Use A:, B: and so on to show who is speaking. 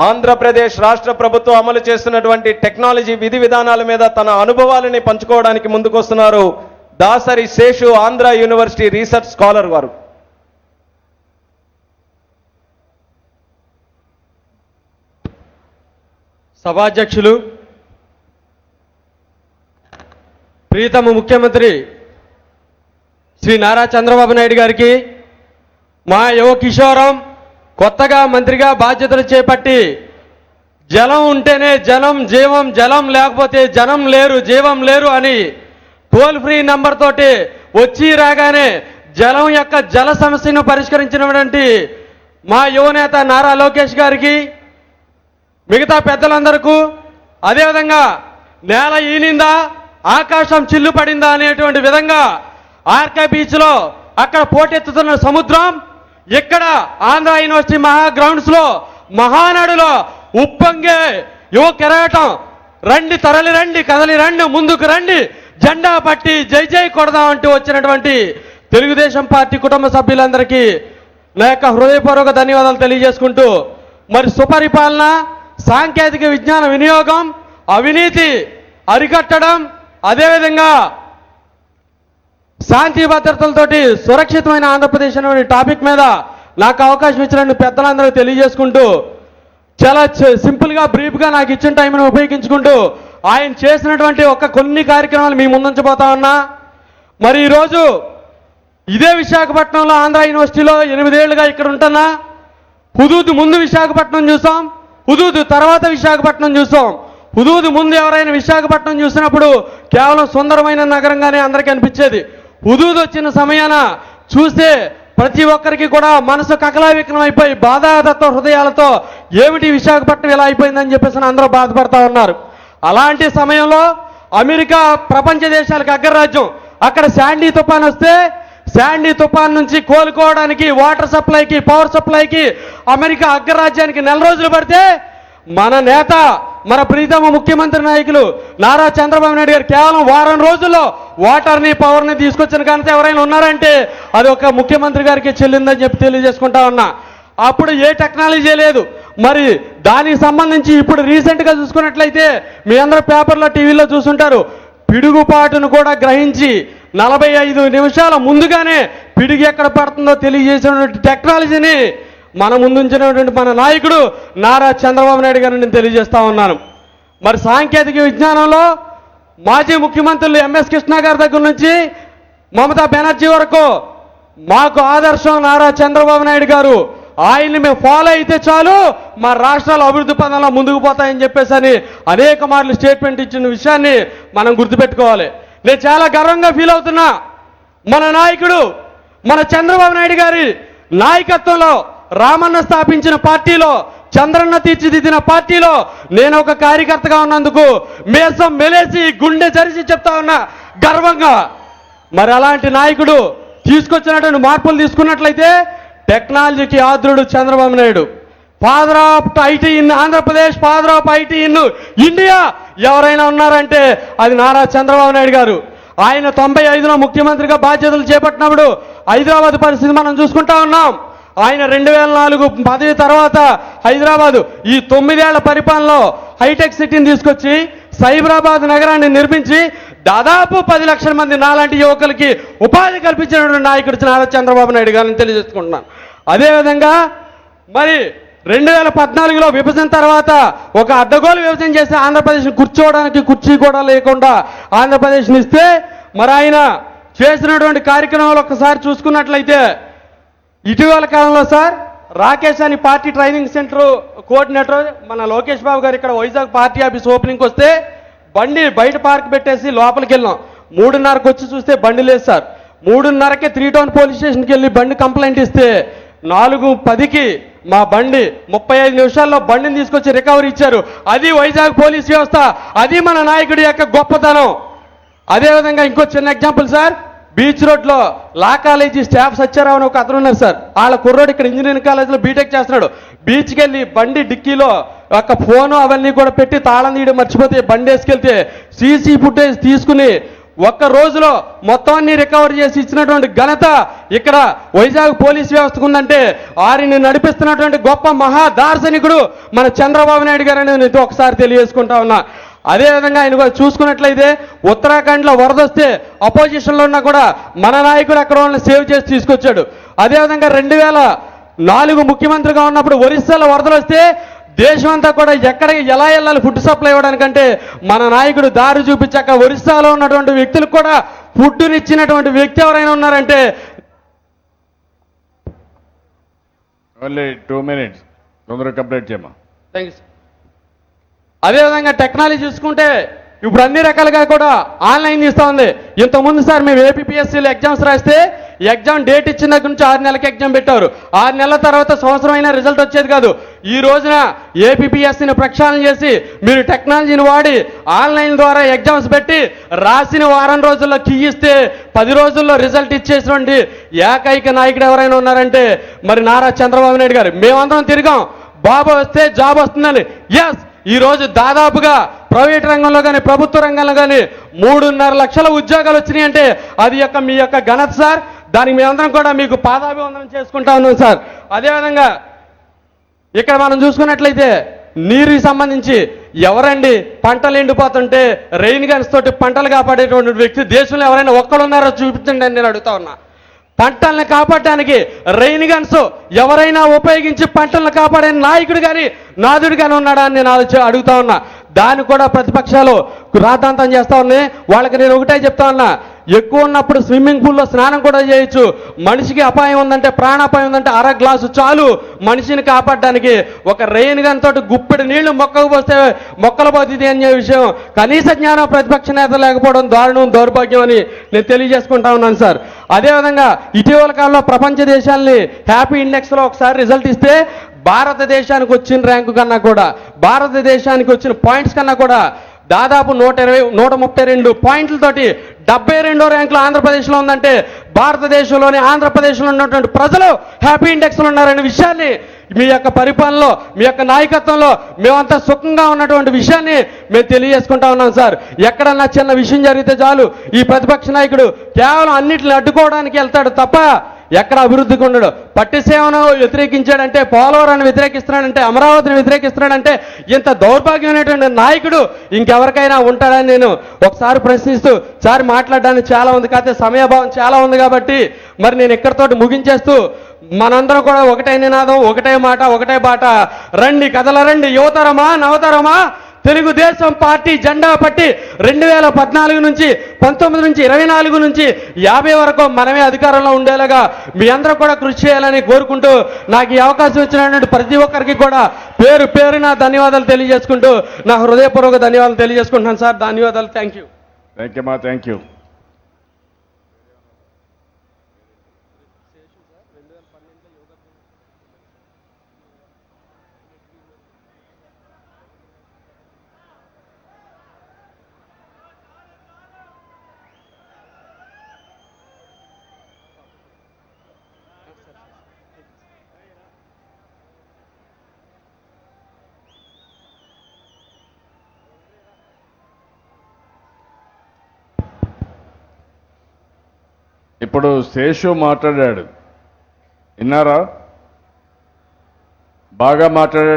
A: ఆంధ్రప్రదేశ్ రాష్ట్ర ప్రభుత్వం అమలు చేస్తున్నటువంటి టెక్నాలజీ విధి విధానాల మీద తన అనుభవాలని పంచుకోవడానికి ముందుకొస్తున్నారు Dasari Seshu Andhra university research scholar వారు.
B: సభాధ్యక్షులు, ప్రియతమ ముఖ్యమంత్రి శ్రీ నారా చంద్రబాబు నాయుడు గారికి, మా యువ కిషోరం కొత్తగా మంత్రిగా బాధ్యతలు చేపట్టి జలం ఉంటేనే జనం జీవం, జలం లేకపోతే జనం లేరు జీవం లేరు అని టోల్ ఫ్రీ నంబర్ తోటి వచ్చి రాగానే జలం యొక్క జల సమస్యను పరిష్కరించినటువంటి మా యువనేత నారా లోకేష్ గారికి, మిగతా పెద్దలందరికీ, అదేవిధంగా నేల ఈనిందా ఆకాశం చిల్లు పడిందా అనేటువంటి విధంగా ఆర్కే బీచ్లో అక్కడ పోటెత్తుతున్న సముద్రం, ఇక్కడ ఆంధ్ర యూనివర్సిటీ గ్రౌండ్స్ లో మహానాడులో ఉప్పొంగే యువ కెరాటం, రండి తరలి రండి కదలి రండి ముందుకు రండి జెండా పట్టి జై జై కొడదామంటూ వచ్చినటువంటి తెలుగుదేశం పార్టీ కుటుంబ సభ్యులందరికీ నా యొక్క హృదయపూర్వక ధన్యవాదాలు తెలియజేసుకుంటూ, మరి సుపరిపాలన, సాంకేతిక విజ్ఞాన వినియోగం, అవినీతి అరికట్టడం, అదేవిధంగా శాంతి భద్రతలతోటి సురక్షితమైన ఆంధ్రప్రదేశ్ అనే టాపిక్ మీద నాకు అవకాశం ఇచ్చిన పెద్దలందరూ తెలియజేసుకుంటూ, చాలా సింపుల్గా బ్రీఫ్గా నాకు ఇచ్చిన టైంను ఉపయోగించుకుంటూ ఆయన చేసినటువంటి కొన్ని కార్యక్రమాలు మీ ముందుంచబోతా ఉన్నా. మరి ఈరోజు ఇదే విశాఖపట్నంలో ఆంధ్ర యూనివర్సిటీలో 8 ఏళ్లుగా ఇక్కడ ఉంటున్నా. హుదూద్ ముందు విశాఖపట్నం చూసాం, హుదూద్ తర్వాత విశాఖపట్నం చూసాం. హుదూద్ ముందు ఎవరైనా విశాఖపట్నం చూసినప్పుడు కేవలం సుందరమైన నగరంగానే అందరికీ అనిపించేది. హుదూద్ వచ్చిన సమయాన చూస్తే ప్రతి ఒక్కరికి కూడా మనసు కకలావికలం అయిపోయి బాధాదత్త హృదయాలతో ఏమిటి విశాఖపట్నం ఇలా అయిపోయిందని చెప్పేసి అందరూ బాధపడతా ఉన్నారు. అలాంటి సమయంలో అమెరికా ప్రపంచ దేశాలకు అగ్రరాజ్యం, అక్కడ శాండీ తుఫాన్ వస్తే శాండీ తుఫాన్ నుంచి కోలుకోవడానికి వాటర్ సప్లైకి పవర్ సప్లైకి అమెరికా అగ్రరాజ్యానికి 4 రోజులు పడితే మన నేత, మన ప్రీతమ ముఖ్యమంత్రి నాయకులు నారా చంద్రబాబు నాయుడు గారు కేవలం వారం రోజుల్లో వాటర్ని పవర్ని తీసుకొచ్చిన కనుక ఎవరైనా ఉన్నారంటే అది ఒక ముఖ్యమంత్రి గారికి చెల్లిందని చెప్పి తెలియజేసుకుంటా ఉన్నా. అప్పుడు ఏ టెక్నాలజీ లేదు. మరి దానికి సంబంధించి ఇప్పుడు రీసెంట్గా చూసుకున్నట్లయితే మీ అందరూ పేపర్లో టీవీలో చూసుంటారు, పిడుగుపాటును కూడా గ్రహించి 45 నిమిషాల ముందుగానే పిడుగు ఎక్కడ పడుతుందో తెలియజేసినటువంటి టెక్నాలజీని మన ముందుంచినటువంటి మన నాయకుడు నారా చంద్రబాబు నాయుడు గారిని నేను తెలియజేస్తా ఉన్నాను. మరి సాంకేతిక విజ్ఞానంలో మాజీ ముఖ్యమంత్రులు ఎంఎస్ కృష్ణ గారి దగ్గర నుంచి మమతా బెనర్జీ వరకు మాకు ఆదర్శం నారా చంద్రబాబు నాయుడు గారు. ఆయన్ని మేము ఫాలో అయితే చాలు మా రాష్ట్రాలు అభివృద్ధి పదంలో ముందుకు పోతాయని చెప్పేసి అని అనేక మార్లు స్టేట్మెంట్ ఇచ్చిన విషయాన్ని మనం గుర్తుపెట్టుకోవాలి. నేను చాలా గర్వంగా ఫీల్ అవుతున్నా. మన నాయకుడు మన చంద్రబాబు నాయుడు గారి నాయకత్వంలో రామన్న స్థాపించిన పార్టీలో, చంద్రన్న తీర్చిదిద్దిన పార్టీలో నేను ఒక కార్యకర్తగా ఉన్నందుకు మేసం మెలేసి గుండె చరిచి చెప్తా ఉన్నా గర్వంగా. మరి అలాంటి నాయకుడు తీసుకొచ్చినటువంటి మార్పులు తీసుకున్నట్లయితే టెక్నాలజీకి ఆద్రుడు Chandrababu Naidu. Father of IT in Andhra Pradesh, father of IT in India ఎవరైనా ఉన్నారంటే అది నారా చంద్రబాబు నాయుడు గారు. ఆయన 95లో ముఖ్యమంత్రిగా బాధ్యతలు చేపట్టినప్పుడు హైదరాబాద్ పరిస్థితి మనం చూసుకుంటా ఉన్నాం. ఆయన 2004 పదవి తర్వాత హైదరాబాదు ఈ 9 ఏళ్ల పరిపాలనలో హైటెక్ సిటీని తీసుకొచ్చి సైబరాబాద్ నగరాన్ని నిర్మించి దాదాపు 10 లక్షల మంది నాలాంటి యువకులకి ఉపాధి కల్పించినటువంటి నాయకుడు నారా చంద్రబాబు నాయుడు గారిని తెలియజేసుకుంటున్నాను. అదేవిధంగా మరి 2014లో విభజన తర్వాత ఒక అడ్డగోలు విభజన చేసి ఆంధ్రప్రదేశ్ని కూర్చోవడానికి కుర్చీ కూడా లేకుండా ఆంధ్రప్రదేశ్ని ఇస్తే మరి ఆయన చేసినటువంటి కార్యక్రమాలు ఒక్కసారి చూసుకున్నట్లయితే ఇటీవల కాలంలో సార్ రాకేష్ అని పార్టీ ట్రైనింగ్ సెంటర్ కోఆర్డినేటర్ మన లోకేష్ బాబు గారు ఇక్కడ వైజాగ్ పార్టీ ఆఫీస్ ఓపెనింగ్కి వస్తే బండి బయట పార్క్ పెట్టేసి లోపలికి వెళ్ళాం. 3:30కి వచ్చి చూస్తే బండి లేదు సార్. 3:30కే 3 టౌన్ పోలీస్ స్టేషన్కి వెళ్ళి బండి కంప్లైంట్ ఇస్తే 4:10కి మా బండి 35 నిమిషాల్లో బండిని తీసుకొచ్చి రికవరీ ఇచ్చారు. అది వైజాగ్ పోలీస్ వ్యవస్థ, అది మన నాయకుడి యొక్క గొప్పతనం. అదేవిధంగా ఇంకో చిన్న ఎగ్జాంపుల్ సార్, బీచ్ రోడ్లో లా కాలేజీ స్టాఫ్ సత్యారావు అని ఒక అతను ఉన్నారు సార్. వాళ్ళ కుర్రోడు ఇక్కడ ఇంజనీరింగ్ కాలేజీలో బీటెక్ చేస్తున్నాడు. బీచ్కి వెళ్ళి బండి డిక్కీలో ఒక ఫోను అవన్నీ కూడా పెట్టి తాళం తీయడం మర్చిపోతే బండి వేసుకెళ్తే సీసీ ఫుటేజ్ తీసుకుని ఒక్క రోజులో మొత్తం అన్ని రికవర్ చేసి ఇచ్చినటువంటి ఘనత ఇక్కడ వైజాగ్ పోలీస్ వ్యవస్థకు ఉందంటే వారిని నడిపిస్తున్నటువంటి గొప్ప మహా దార్శనికుడు మన చంద్రబాబు నాయుడు గారని నేను ఒకసారి తెలియజేసుకుంటా ఉన్నా. అదేవిధంగా ఆయన కూడా చూసుకున్నట్లయితే ఉత్తరాఖండ్లో వరద వస్తే అపోజిషన్లో ఉన్నా కూడా మన నాయకుడు అక్కడ వాళ్ళని సేవ్ చేసి తీసుకొచ్చాడు. అదేవిధంగా 2004 ముఖ్యమంత్రిగా ఉన్నప్పుడు ఒరిస్సాలో వరదలు వస్తే దేశం అంతా కూడా ఎక్కడికి ఎలా వెళ్ళాలి ఫుడ్ సప్లై ఇవ్వడానికంటే మన నాయకుడు దారి చూపించాక ఒరిస్సాలో ఉన్నటువంటి వ్యక్తులకు కూడా ఫుడ్నిచ్చినటువంటి వ్యక్తి ఎవరైనా ఉన్నారంటే
C: ఓన్లీ 2 minutes తొందరగా కంప్లీట్ చేయమా.
B: Thank you sir. అదేవిధంగా టెక్నాలజీ చూసుకుంటే ఇప్పుడు అన్ని రకాలుగా కూడా ఆన్లైన్ ఇస్తా ఉంది. ఇంతకుముందు సార్ మేము ఏపీఎస్సీలో ఎగ్జామ్స్ రాస్తే ఎగ్జామ్ డేట్ ఇచ్చిన దగ్గర నుంచి 6 నెలలకి ఎగ్జామ్ పెట్టారు. 6 నెలల తర్వాత సంవత్సరం అయినా రిజల్ట్ వచ్చేది కాదు. ఈ రోజున ఏపీఎస్సీని ప్రక్షాళన చేసి మీరు టెక్నాలజీని వాడి ఆన్లైన్ ద్వారా ఎగ్జామ్స్ పెట్టి రాసిన వారం రోజుల్లో కీ ఇస్తే 10 రోజుల్లో రిజల్ట్ ఇచ్చేటువంటి ఏకైక నాయకుడు ఎవరైనా ఉన్నారంటే మరి నారా చంద్రబాబు నాయుడు గారు. మేమందరం తిరిగాం, బాబు వస్తే జాబ్ వస్తుందని. ఎస్, ఈ రోజు దాదాపుగా ప్రైవేట్ రంగంలో కానీ ప్రభుత్వ రంగంలో కానీ 3.5 లక్షల ఉద్యోగాలు వచ్చినాయి అంటే అది మీ యొక్క ఘనత సార్. దానికి మేమందరం కూడా మీకు పాదాభివందనం చేసుకుంటా ఉన్నాం సార్. అదేవిధంగా ఇక్కడ మనం చూసుకున్నట్లయితే నీరుకి సంబంధించి ఎవరండి పంటలు ఎండిపోతుంటే రెయిన్ గన్స్ తోటి పంటలు కాపాడేటువంటి వ్యక్తి దేశంలో ఎవరైనా ఒక్కడున్నారో చూపించండి అని నేను అడుగుతా ఉన్నా. పంటల్ని కాపాడటానికి రెయిన్ గన్స్ ఎవరైనా ఉపయోగించి పంటలను కాపాడే నాయకుడు కానీ నాదుడు కానీ ఉన్నాడా అని నేను అడుగుతా ఉన్నా. దాన్ని కూడా ప్రతిపక్షాలు రాద్ధాంతం చేస్తా ఉన్నాయి. వాళ్ళకి నేను ఒకటే చెప్తా ఉన్నా, ఎక్కువ ఉన్నప్పుడు స్విమ్మింగ్ పూల్లో స్నానం కూడా చేయొచ్చు. మనిషికి అపాయం ఉందంటే, ప్రాణాపాయం ఉందంటే 1/2 గ్లాసు చాలు మనిషిని కాపాడడానికి. ఒక రెయిన్ గన్ తోటి గుప్పెడు నీళ్లు మొక్కకు పోస్తే మొక్కలు పోతుంది అనే విషయం కనీస జ్ఞానం ప్రతిపక్ష నేత లేకపోవడం దారుణం, దౌర్భాగ్యం అని నేను తెలియజేసుకుంటా ఉన్నాను సార్. అదేవిధంగా ఇటీవల కాలంలో ప్రపంచ దేశాలని హ్యాపీ ఇండెక్స్లో ఒకసారి రిజల్ట్ ఇస్తే భారతదేశానికి వచ్చిన ర్యాంకు కన్నా కూడా, భారతదేశానికి వచ్చిన పాయింట్స్ కన్నా కూడా దాదాపు 132 పాయింట్లతోటి 72వ ర్యాంకులో ఆంధ్రప్రదేశ్లో ఉందంటే భారతదేశంలోని ఆంధ్రప్రదేశ్లో ఉన్నటువంటి ప్రజలు హ్యాపీ ఇండెక్స్లో ఉన్నారనే విషయాన్ని మీ యొక్క పరిపాలనలో, మీ యొక్క నాయకత్వంలో మేమంతా సుఖంగా ఉన్నటువంటి విషయాన్ని మేము తెలియజేసుకుంటా ఉన్నాం సార్. ఎక్కడన్నా చిన్న విషయం జరిగితే చాలు ఈ ప్రతిపక్ష నాయకుడు కేవలం అన్నిటిని అడ్డుకోవడానికి వెళ్తాడు తప్ప ఎక్కడ అభివృద్ధికి ఉండడు. పట్టిసీమను వ్యతిరేకించాడంటే, పోలవరాన్ని వ్యతిరేకిస్తున్నాడంటే, అమరావతిని వ్యతిరేకిస్తున్నాడంటే ఇంత దౌర్భాగ్యమైనటువంటి నాయకుడు ఇంకెవరికైనా ఉంటాడని నేను ఒకసారి ప్రశ్నిస్తూ, సార్ మాట్లాడడానికి చాలా ఉంది కాకపోతే సమయభావం చాలా ఉంది కాబట్టి మరి నేను ఇక్కడితోటి ముగించేస్తూ మనందరం కూడా ఒకటే నినాదం, ఒకటే మాట, ఒకటే బాట. రండి కదలరండి యువతరమా నవతరమా, తెలుగుదేశం పార్టీ జెండా పట్టి 2014 నుంచి 19 నుంచి 24 నుంచి 50 వరకు మనమే అధికారంలో ఉండేలాగా మీ అందరూ కూడా కృషి చేయాలని కోరుకుంటూ నాకు ఈ అవకాశం ఇచ్చినటువంటి ప్రతి ఒక్కరికి కూడా పేరు పేరున ధన్యవాదాలు తెలియజేసుకుంటూ నా హృదయపూర్వక ధన్యవాదాలు తెలియజేసుకుంటున్నాను సార్. ధన్యవాదాలు. Thank you.
C: థ్యాంక్ యూ మా, థ్యాంక్ యూ. ఇప్పుడు శేషు మాట్లాడాడు, విన్నారా? బాగా మాట్లాడాడు.